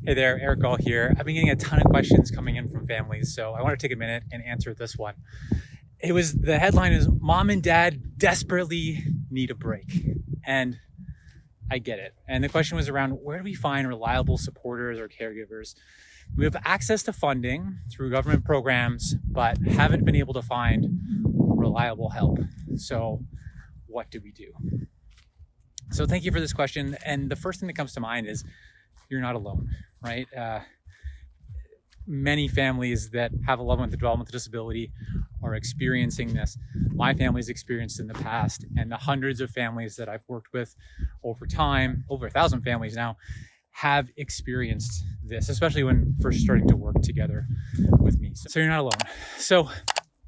Hey there, Eric Goll here. I've been getting a ton of questions coming in from families, so I want to take a minute and answer this one. The headline is Mom and Dad desperately need a break. And I get it. And the question was around, where do we find reliable supporters or caregivers? We have access to funding through government programs, but haven't been able to find reliable help. So what do we do? So thank you for this question. And the first thing that comes to mind is you're not alone, right? Many families that have a loved one with a developmental disability are experiencing this. My family's experienced in the past, and the hundreds of families that I've worked with over time, over 1,000 families now, have experienced this, especially when first starting to work together with me. So you're not alone. So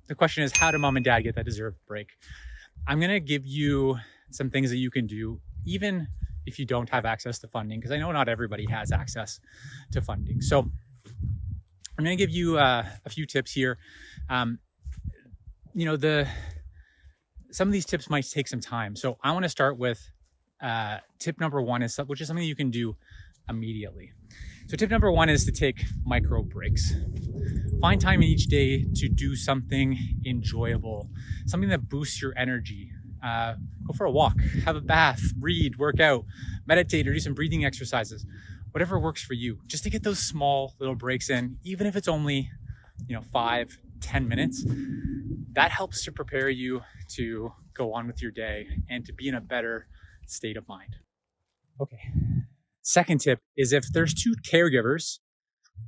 the question is, how do mom and dad get that deserved break? I'm gonna give you some things that you can do, even if you don't have access to funding, because I know not everybody has access to funding. So I'm going to give you a few tips here. Some of these tips might take some time. So I want to start with tip number one, which is something you can do immediately. So tip number one is to take micro breaks. Find time in each day to do something enjoyable, something that boosts your energy. Go for a walk, have a bath, read, work out, meditate, or do some breathing exercises, whatever works for you. Just to get those small little breaks in, even if it's only, 5-10 minutes, that helps to prepare you to go on with your day and to be in a better state of mind. Okay. Second tip is, if there's two caregivers,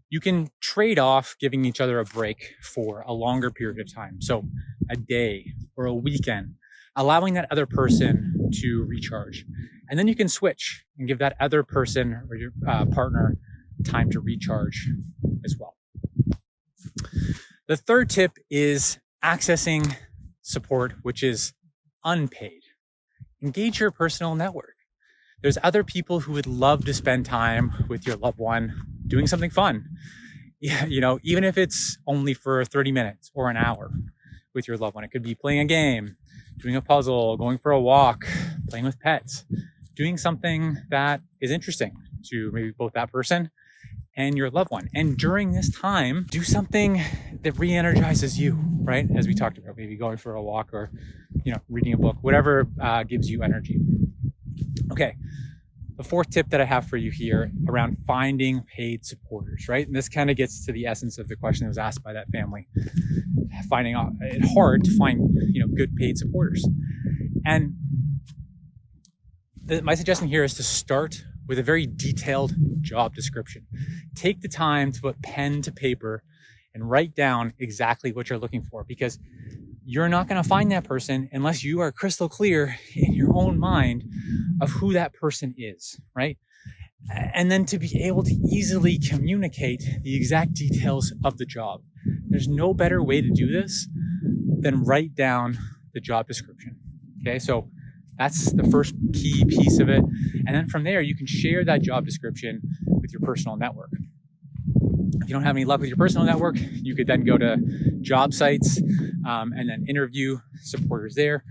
you can trade off giving each other a break for a longer period of time. So a day or a weekend, allowing that other person to recharge. And then you can switch and give that other person or your partner time to recharge as well. The third tip is accessing support, which is unpaid. Engage your personal network. There's other people who would love to spend time with your loved one doing something fun. Even if it's only for 30 minutes or an hour with your loved one. It could be playing a game, doing a puzzle, going for a walk, playing with pets, doing something that is interesting to maybe both that person and your loved one. And during this time, do something that re-energizes you, right? As we talked about, maybe going for a walk or, reading a book, whatever gives you energy. Okay. The fourth tip that I have for you here around finding paid supporters, right? And this kind of gets to the essence of the question that was asked by that family. Finding it hard to find, good paid supporters. And my suggestion here is to start with a very detailed job description. Take the time to put pen to paper and write down exactly what you're looking for, because you're not going to find that person unless you are crystal clear in your own mind of who that person is, right? And then to be able to easily communicate the exact details of the job. There's no better way to do this than write down the job description. Okay, so that's the first key piece of it. And then from there, you can share that job description with your personal network. If you don't have any luck with your personal network, you could then go to job sites and then interview supporters there.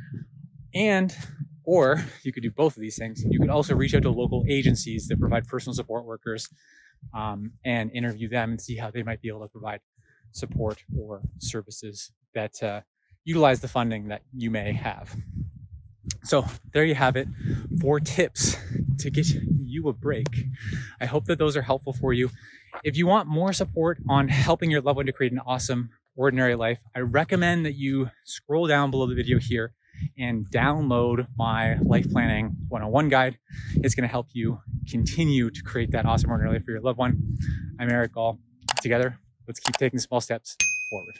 Or you could do both of these things. You could also reach out to local agencies that provide personal support workers and interview them and see how they might be able to provide support or services that utilize the funding that you may have. So there you have it, 4 tips to get you a break. I hope that those are helpful for you. If you want more support on helping your loved one to create an awesome, ordinary life, I recommend that you scroll down below the video here and download my Life Planning 101 guide. It's going to help you continue to create that awesome ordinary life for your loved one. I'm Eric Goll. Together, let's keep taking small steps forward.